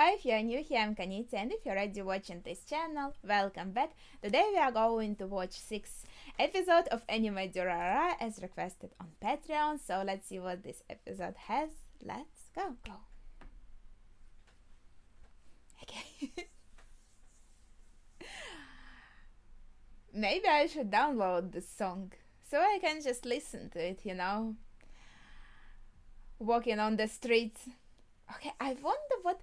Hi, if you're new here, I'm Kanita, and if you're already watching this channel, welcome back. Today we are going to watch 6th episode of anime Durarara as requested on Patreon, so let's see what this episode has. Let's go. Okay. Maybe I should download this song, so I can just listen to it, walking on the streets. Okay, I wonder what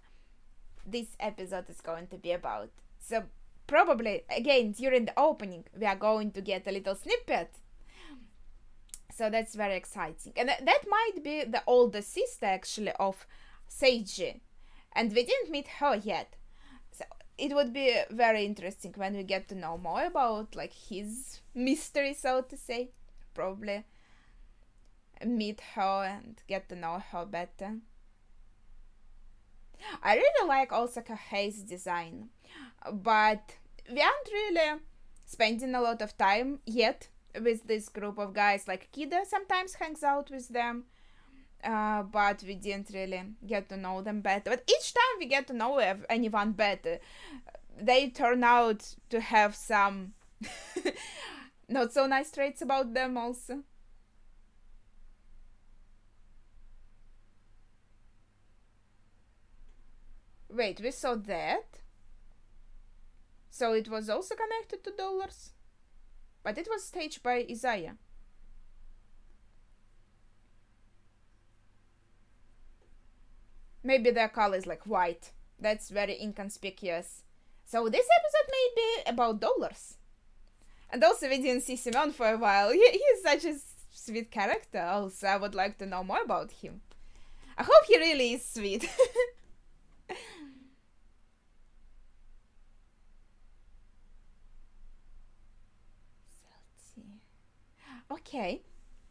this episode is going to be about. So probably again during the opening we are going to get a little snippet. So that's very exciting. And that might be the older sister actually of Seiji. And we didn't meet her yet. So it would be very interesting when we get to know more about like his mystery, so to say. Probably meet her and get to know her better. I really like also Kahei's design, but we aren't really spending a lot of time yet with this group of guys. Like Kida sometimes hangs out with them, but we didn't really get to know them better. But each time we get to know anyone better, they turn out to have some not so nice traits about them also. Wait, we saw that? So it was also connected to dollars? But it was staged by Isaiah. Maybe their color is like white. That's very inconspicuous. So this episode may be about dollars. And also we didn't see Simon for a while. He's such a sweet character also. I would like to know more about him. I hope he really is sweet. Okay,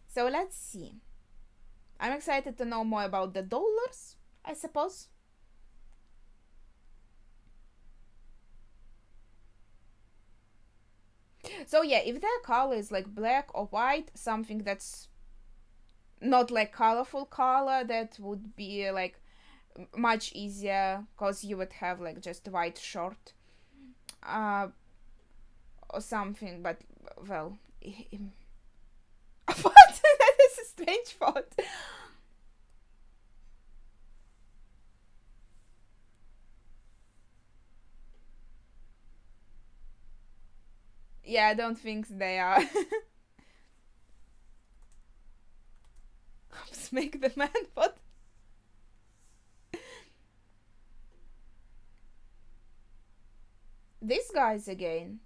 so let's see. I'm excited to know more about the dollars, I suppose. So yeah, if their color is like black or white, something that's not like colorful color, that would be like much easier because you would have like just white short or something. But well, what? That is a strange thought. Yeah, I don't think they are. Make the man. What? These guys again.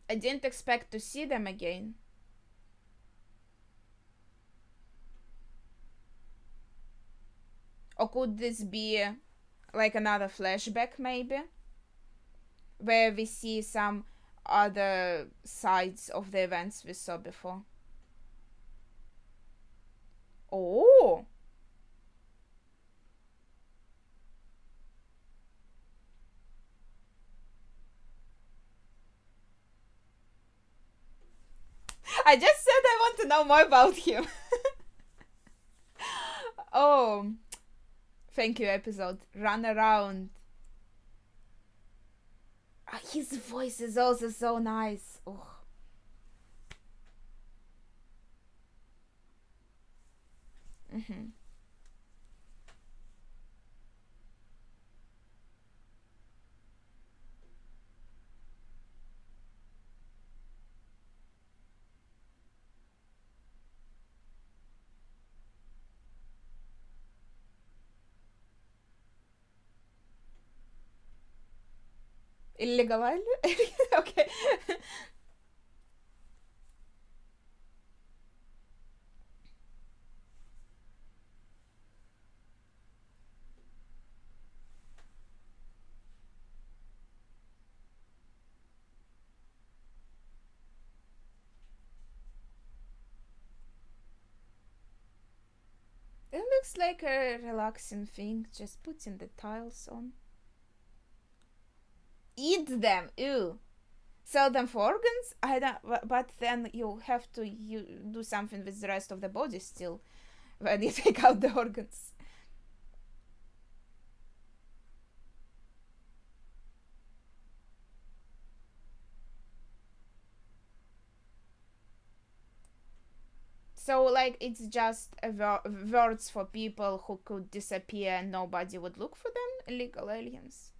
I didn't expect to see them again. Or could this be like another flashback, maybe? Where we see some other sides of the events we saw before. Oh! I just said I want to know more about him. Oh, thank you, episode. Run around. His voice is also so nice. Oh. Mm-hmm. Illegal alien? Okay. It looks like a relaxing thing, just putting the tiles on. Eat them, ew. Sell them for organs? I don't. But then you have to do something with the rest of the body still when you take out the organs. So, like, it's just words for people who could disappear and nobody would look for them? Illegal aliens.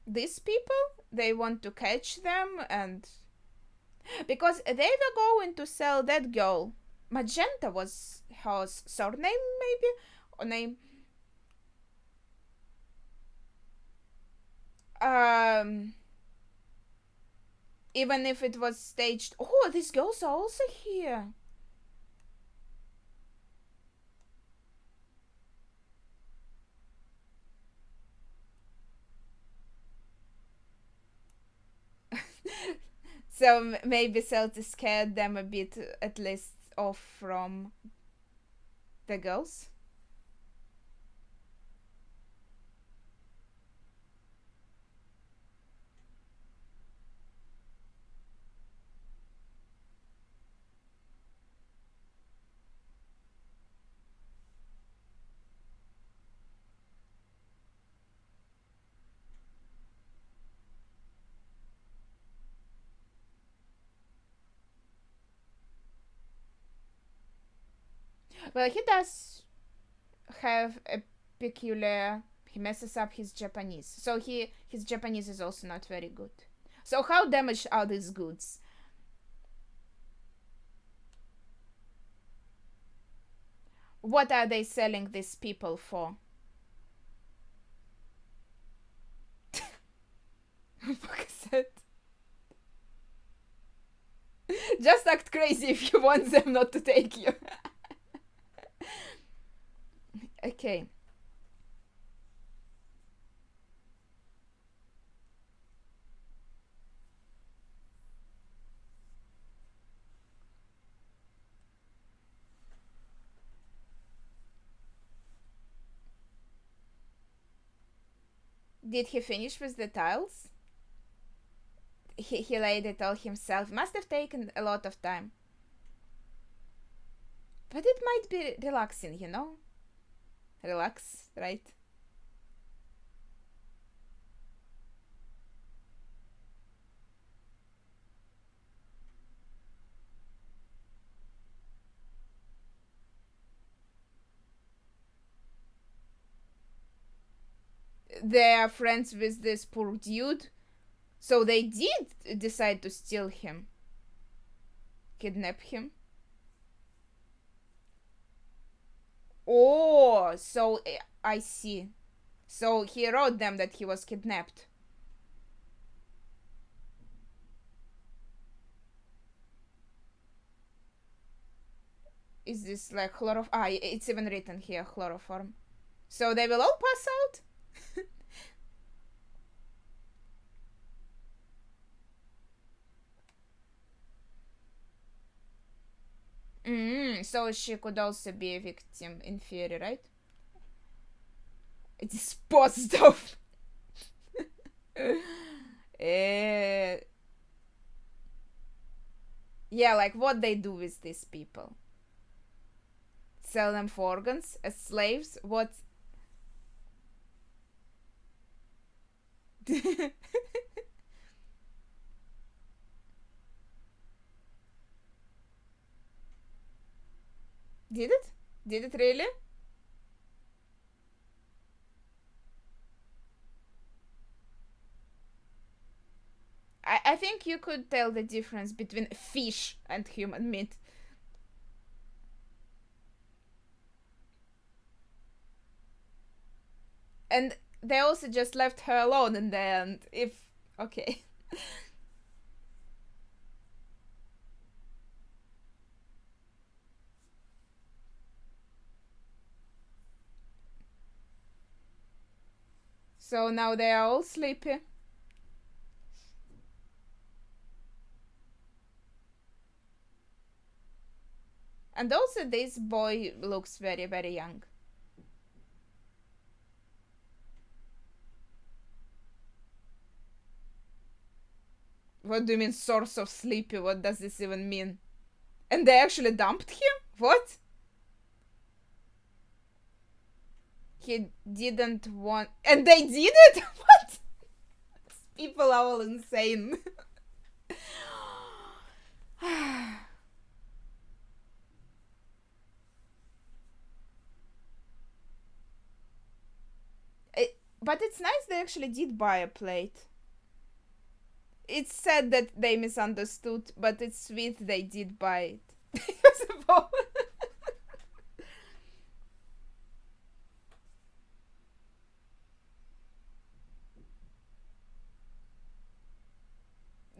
These people, they want to catch them, and because they were going to sell that girl. Magenta was her surname, maybe? Or name? Um, Even if it was staged. Oh, these girls are also here. So maybe Celtic scared them a bit, at least, off from the girls. Well, he does have a peculiar. He messes up his Japanese, so his Japanese is also not very good. So how damaged are these goods? What are they selling these people for? Fuck is that? Just act crazy if you want them not to take you. Okay. Did he finish with the tiles? He laid it all himself. Must have taken a lot of time. But it might be relaxing, you know? Relax, right? They are friends with this poor dude. So they did decide to steal him. Kidnap him. Oh, so I see. So he wrote them that he was kidnapped. Is this like chloroform? Ah, it's even written here, chloroform. So they will all pass out? So she could also be a victim in theory, right? Disposed of. uh, yeah, like what they do with these people? Sell them for organs as slaves? What? Did it? Did it really? I think you could tell the difference between fish and human meat. And they also just left her alone in the end. If. Okay. So now they are all sleepy. And also, this boy looks very, very young. What do you mean, source of sleepy? What does this even mean? And they actually dumped him? What? he didn't want, and they did it. What? People are all insane. But it's nice they actually did buy a plate. It's sad that they misunderstood, but it's sweet they did buy it.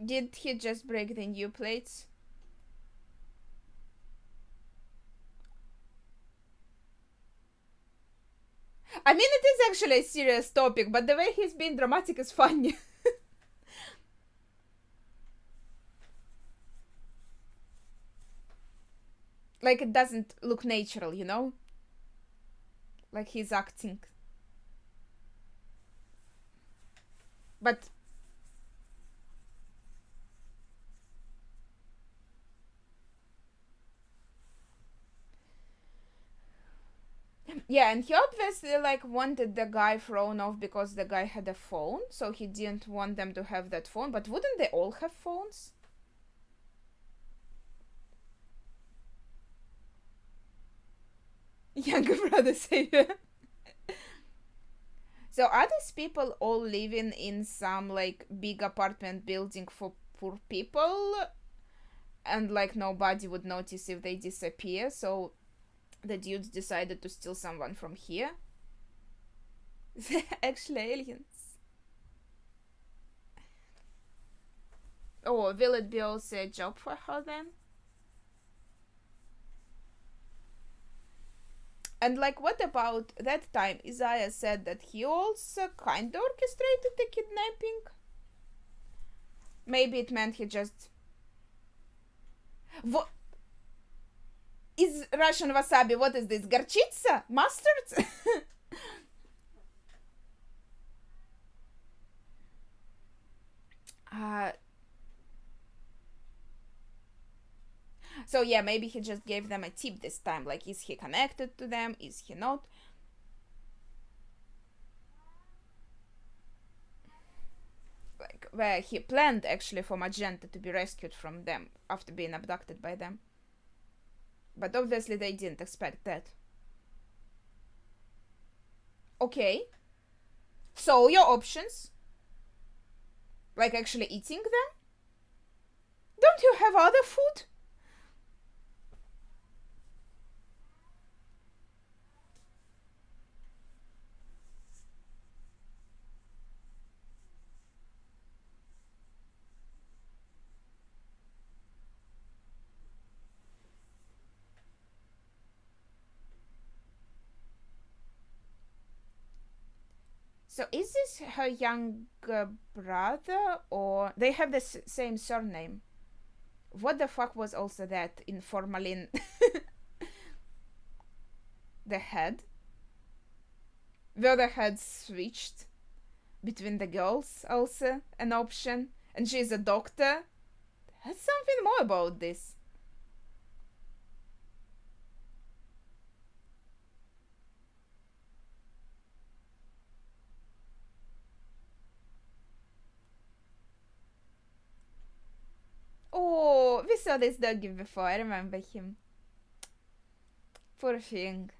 Did he just break the new plates? I mean, it is actually a serious topic, but the way he's being dramatic is funny. Like, it doesn't look natural, you know? Like he's acting. But yeah, and he obviously like wanted the guy thrown off because the guy had a phone, so he didn't want them to have that phone. But wouldn't they all have phones? Younger brother savior. So are these people all living in some like big apartment building for poor people, and like nobody would notice if they disappear? So the dudes decided to steal someone from here. They're actually aliens. Oh, will it be also a job for her then? And like, what about that time Isaiah said that he also kind of orchestrated the kidnapping? Maybe it meant he just... What? Is Russian wasabi, what is this? Горчица? Mustard? uh, so yeah, maybe he just gave them a tip this time. Like, is he connected to them? Is he not? Like, where he planned actually for Magenta to be rescued from them after being abducted by them. But obviously they didn't expect that. Okay. So your options? Like actually eating them? Don't you have other food? So is this her younger brother, or they have the same surname? What the fuck was also that in formalin? The head? Were the heads switched between the girls also an option? And she's a doctor? There's something more about this. Oh, we saw this doggy before. I remember him. Poor thing.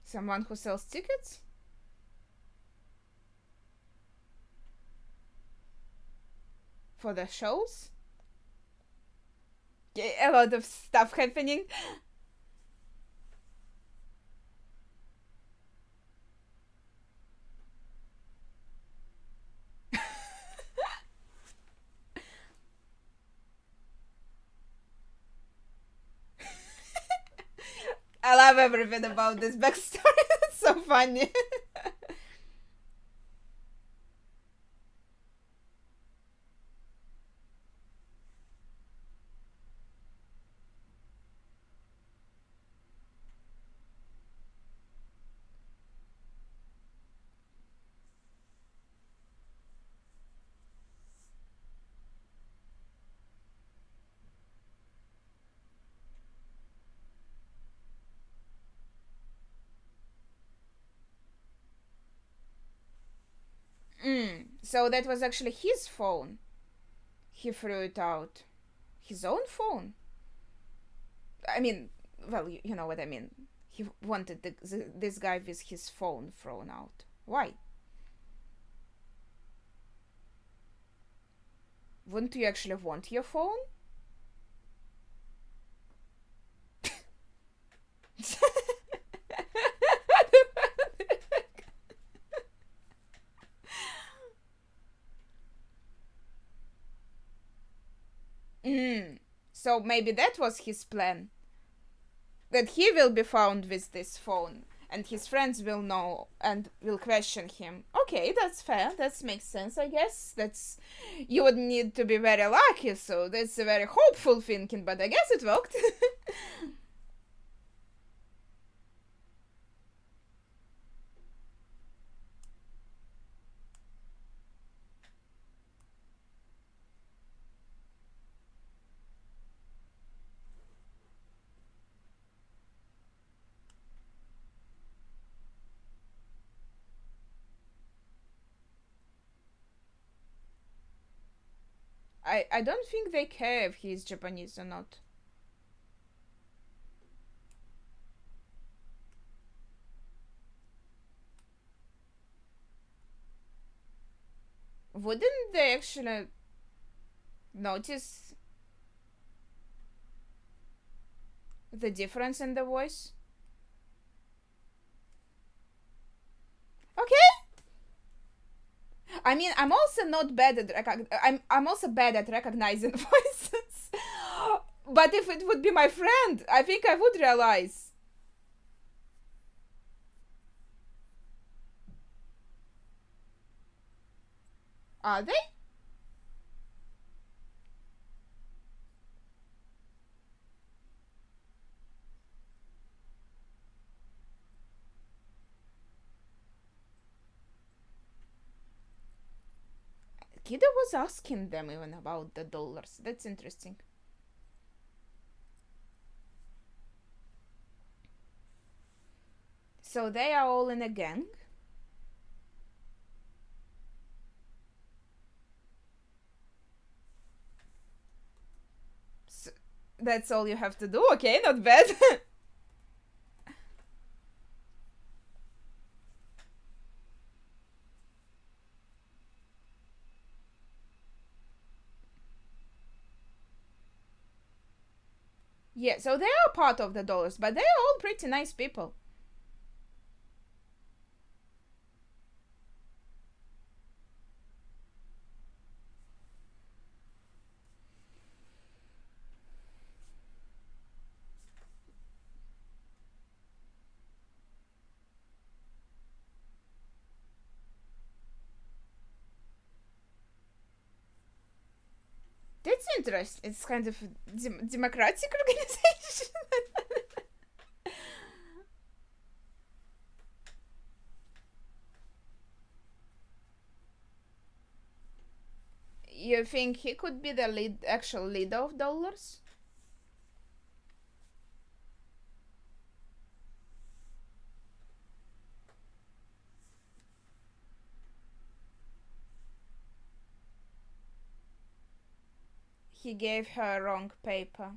Someone who sells tickets? For the shows? Yeah, a lot of stuff happening. I love everything about this backstory. It's so funny. So that was actually his phone. He threw it out. His own phone. I mean, well, you know what I mean. He wanted this guy with his phone thrown out. Why? Wouldn't you actually want your phone? So maybe that was his plan. That he will be found with this phone and his friends will know and will question him. Okay, that's fair. That makes sense, I guess. That's you would need to be very lucky, so that's a very hopeful thinking, but I guess it worked. I don't think they care if he's Japanese or not. Wouldn't they actually notice the difference in the voice? Okay. I mean, I'm also not bad at I'm also bad at recognizing voices. But if it would be my friend, I think I would realize. Are they? Kiddo was asking them even about the dollars. That's interesting. So they are all in a gang. So that's all you have to do. Okay, not bad. Yeah, so they are part of the dollars, but they are all pretty nice people. That's interesting. It's kind of a democratic organization. You think he could be the actual leader of dollars? He gave her wrong paper.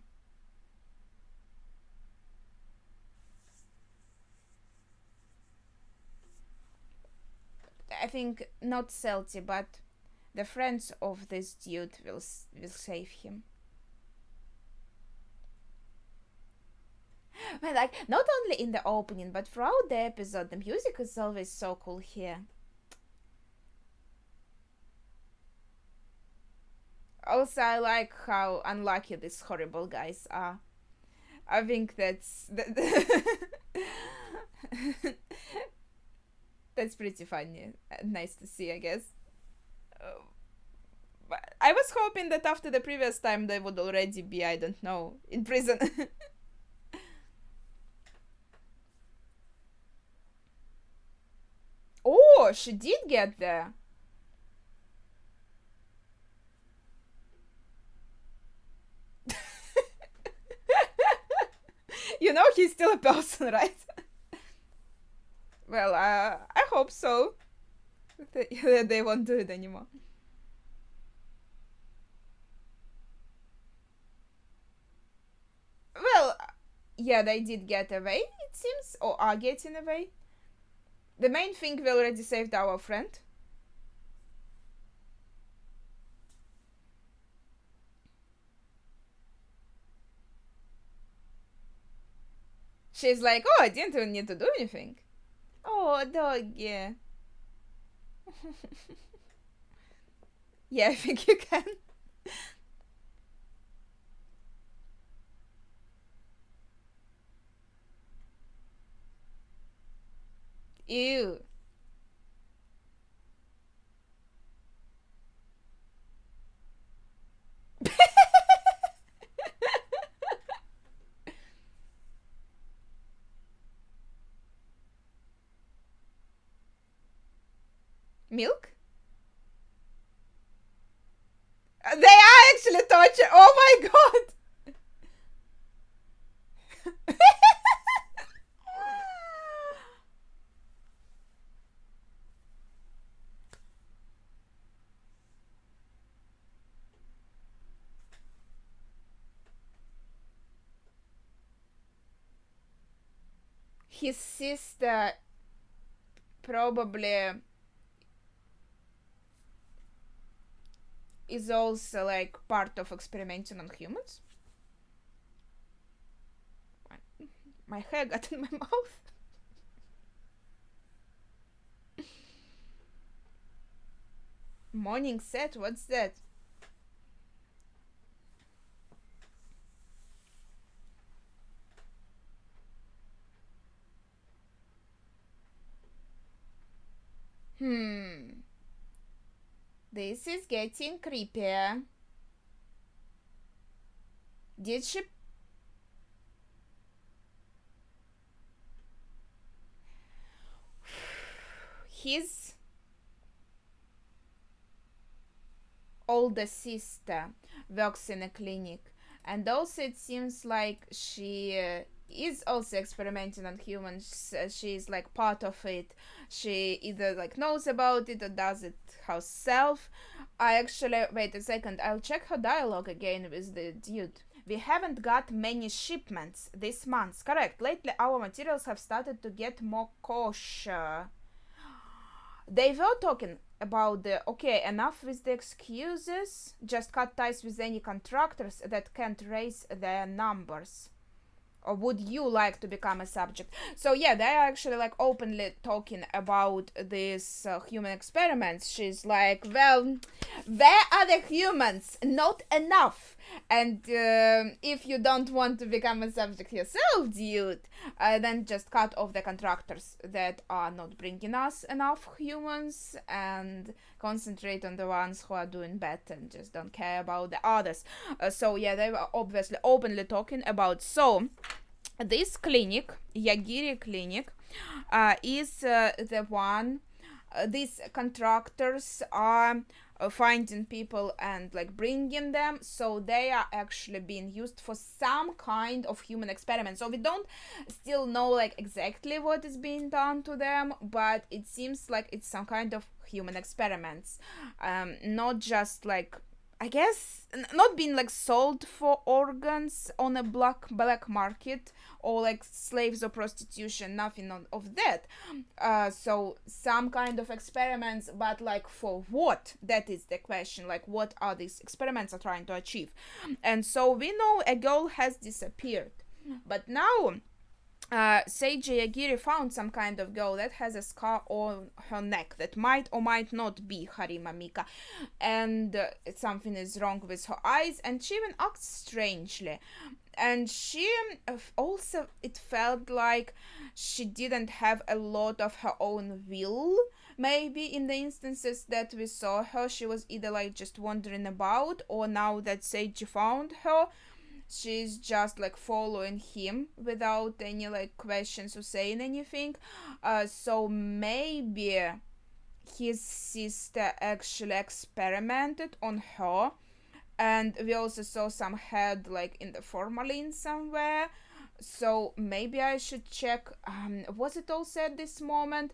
I think not Celti, but the friends of this dude will save him. Well, like not only in the opening, but throughout the episode, the music is always so cool here. Also, I like how unlucky these horrible guys are. I think that's pretty funny. Nice to see, I guess. Uh, but I was hoping that after the previous time they would already be, I don't know, in prison. Oh, she did get there. You know he's still a person, right? Well, I hope so. They won't do it anymore. Well, yeah, they did get away, it seems, or are getting away. The main thing, we already saved our friend. She's like, oh, I didn't even need to do anything. Oh, dog, yeah. Yeah, I think you can. Ew. Milk? They are actually torture. Oh my god. His sister probably is also like part of experimenting on humans. My hair got in my mouth. Morning set, what's that? Hmm. This is getting creepier. Did she? His older sister works in a clinic, and also it seems like she is also experimenting on humans. She's like part of it. She either like knows about it or does it herself. I actually wait a second. I'll check her dialogue again with the dude. We haven't got many shipments this month. Correct. Lately, our materials have started to get more kosher. They were talking about the okay, enough with the excuses. Just cut ties with any contractors that can't raise their numbers. Or would you like to become a subject? So yeah, they are actually like openly talking about these human experiments. She's like, well, where are the humans? Not enough. And if you don't want to become a subject yourself, dude, then just cut off the contractors that are not bringing us enough humans and concentrate on the ones who are doing better and just don't care about the others. So yeah, they were obviously openly talking about. So this clinic, Yagiri clinic, is the one. These contractors are finding people and like bringing them, so they are actually being used for some kind of human experiment. So we don't still know like exactly what is being done to them, but it seems like it's some kind of human experiments, not just like, I guess, not being like sold for organs on a black market or like slaves or prostitution, nothing of that. So some kind of experiments, but like for what? That is the question. Like, what are these experiments are trying to achieve? And so we know a girl has disappeared, but now Seiji Yagiri found some kind of girl that has a scar on her neck that might or might not be Harima Mika, and something is wrong with her eyes, and she even acts strangely. And she also, it felt like she didn't have a lot of her own will. Maybe in the instances that we saw her, she was either like just wandering about, or now that Seiji found her, she's just like following him without any like questions or saying anything. So maybe his sister actually experimented on her, and we also saw some head like in the formalin somewhere. So maybe I should check, was it also at this moment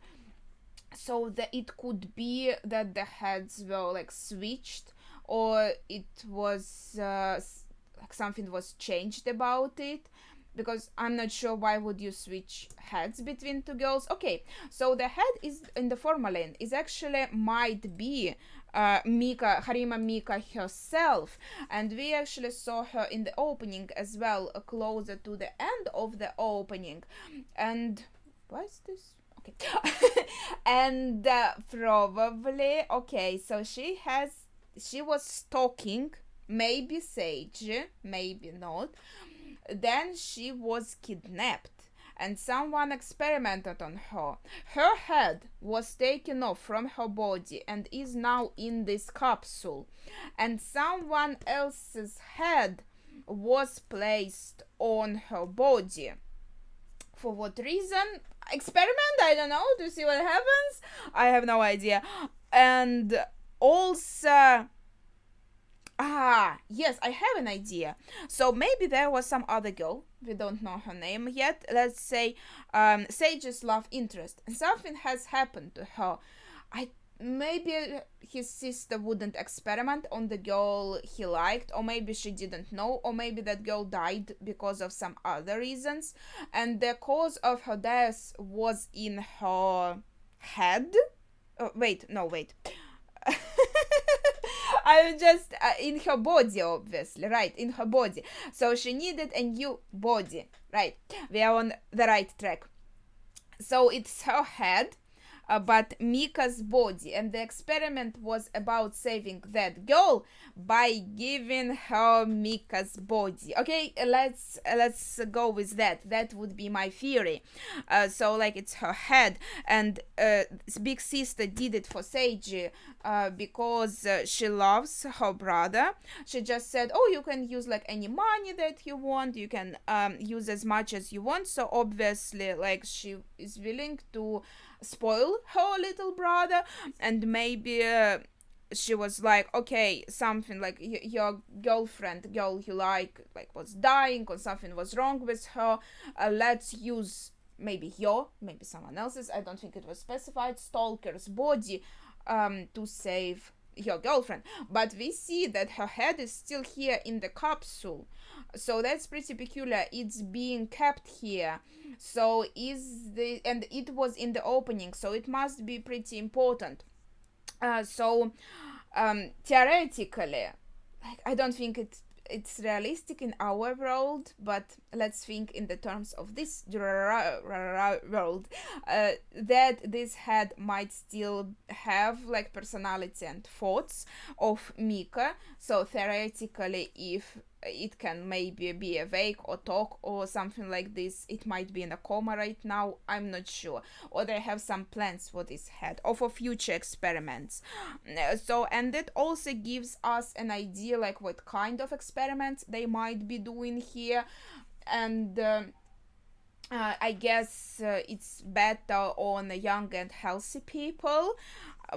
So that it could be that the heads were like switched, or it was like something was changed about it, because I'm not sure why would you switch heads between two girls. Okay, so the head is in the formalin is actually might be Mika, Harima Mika herself, and we actually saw her in the opening as well, closer to the end of the opening. And why is this? Okay. And probably, okay, so she was stalking maybe Sage, maybe not. Then she was kidnapped and someone experimented on her. Her head was taken off from her body and is now in this capsule. And someone else's head was placed on her body. For what reason? Experiment? I don't know, to see what happens. I have no idea. And also, yes, I have an idea. So maybe there was some other girl, we don't know her name yet, let's say Sage's love interest, and something has happened to her. Maybe his sister wouldn't experiment on the girl he liked, or maybe she didn't know, or maybe that girl died because of some other reasons, and the cause of her death was in her head. Wait. I'm just in her body, obviously, right? In her body. So she needed a new body, right? We are on the right track. So it's her head, but Mika's body, and the experiment was about saving that girl by giving her Mika's body. Okay, let's go with that. That would be my theory. So like it's her head, and big sister did it for Seiji because she loves her brother. She just said, oh, you can use like any money that you want, you can use as much as you want. So obviously like she is willing to spoil her little brother, and maybe she was like, okay, something like your girlfriend, girl you like was dying, or something was wrong with her, let's use maybe someone else's, I don't think it was specified, stalker's body to save your girlfriend. But we see that her head is still here in the capsule, so that's pretty peculiar. It's being kept here. So and it was in the opening, so it must be pretty important. So theoretically, like I don't think it's realistic in our world, but let's think in the terms of this Durarara world, that this head might still have like personality and thoughts of Mika. So theoretically, if it can maybe be awake or talk or something like this, it might be in a coma right now, I'm not sure, or they have some plans for this head or for future experiments. So, and it also gives us an idea like what kind of experiments they might be doing here. And I guess it's better on young and healthy people,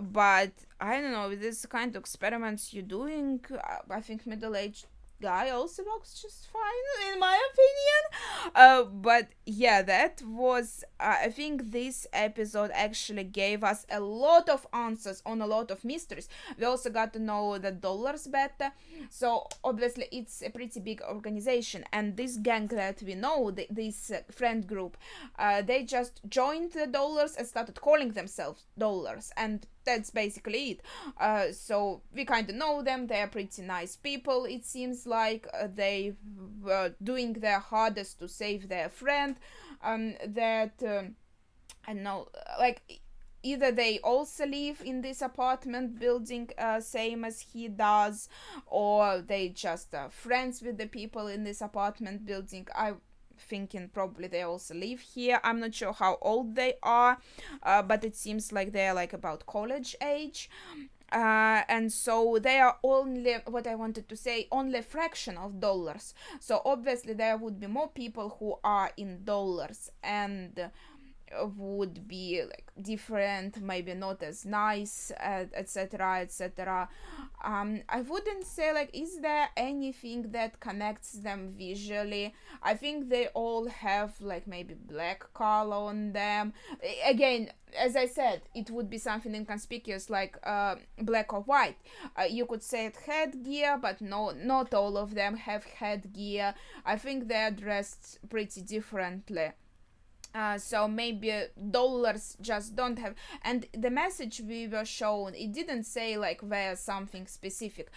but I don't know, with this kind of experiments you're doing, I think middle-aged guy also works just fine in my opinion. But yeah, that was I think this episode actually gave us a lot of answers on a lot of mysteries. We also got to know the dollars better, so obviously it's a pretty big organization, and this gang that we know, this friend group, they just joined the dollars and started calling themselves dollars, and that's basically it. So we kind of know them. They are pretty nice people. It seems like they were doing their hardest to save their friend. I know, like either they also live in this apartment building, same as he does, or they just are friends with the people in this apartment building. I thinking probably they also live here. I'm not sure how old they are, but it seems like they're like about college age. And so they are only, what I wanted to say, only a fraction of dollars. So obviously there would be more people who are in dollars, and would be like different, maybe not as nice, etc., etc. I wouldn't say like, is there anything that connects them visually? I think they all have like maybe black color on them. Again, as I said, it would be something inconspicuous like black or white. You could say it headgear, but no, not all of them have headgear. I think they're dressed pretty differently. So maybe dollars just don't have, and the message we were shown, it didn't say like wear something specific.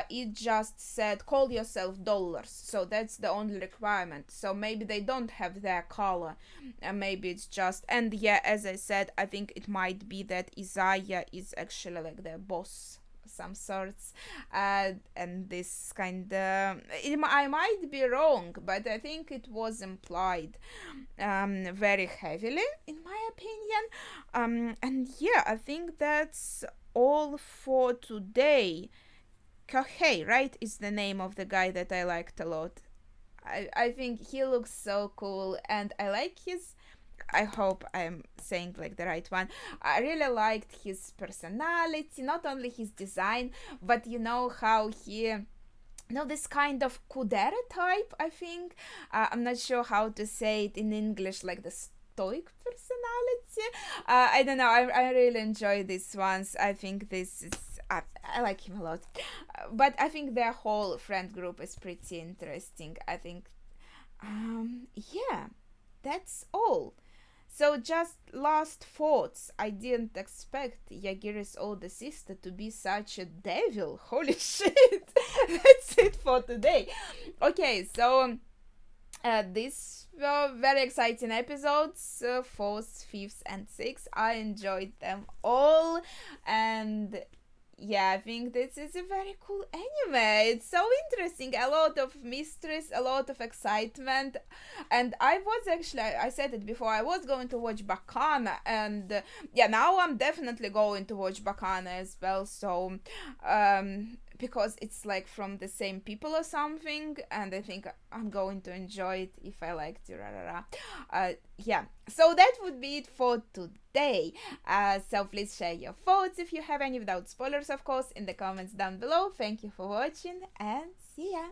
It just said call yourself dollars, so that's the only requirement. So maybe they don't have their color, and maybe it's just, and yeah, as I said, I think it might be that Isaiah is actually like their boss some sorts, and this kind of, I might be wrong, but I think it was implied very heavily, in my opinion. And yeah, I think that's all for today. Kohei, right, is the name of the guy that I liked a lot. I think he looks so cool, and I like his, I hope I'm saying like the right one. I really liked his personality, not only his design, but you know how he, this kind of kudere type, I think. I'm not sure how to say it in English, like the stoic personality. I don't know. I really enjoy these ones. I think this is. I like him a lot. But I think their whole friend group is pretty interesting. I think. Yeah, that's all. So just last thoughts. I didn't expect Yagiri's older sister to be such a devil. Holy shit. That's it for today. Okay, so these were very exciting episodes, 4th, 5th, and 6th. I enjoyed them all, and yeah, I think this is a very cool anime. It's so interesting. A lot of mysteries, a lot of excitement. And I was actually, I said it before, I was going to watch Bacana. And yeah, now I'm definitely going to watch Bacana as well. So, because it's like from the same people or something. And I think I'm going to enjoy it if I like Durarara. Yeah, so that would be it for today. So please share your thoughts if you have any, without spoilers of course, in the comments down below. Thank you for watching, and see ya!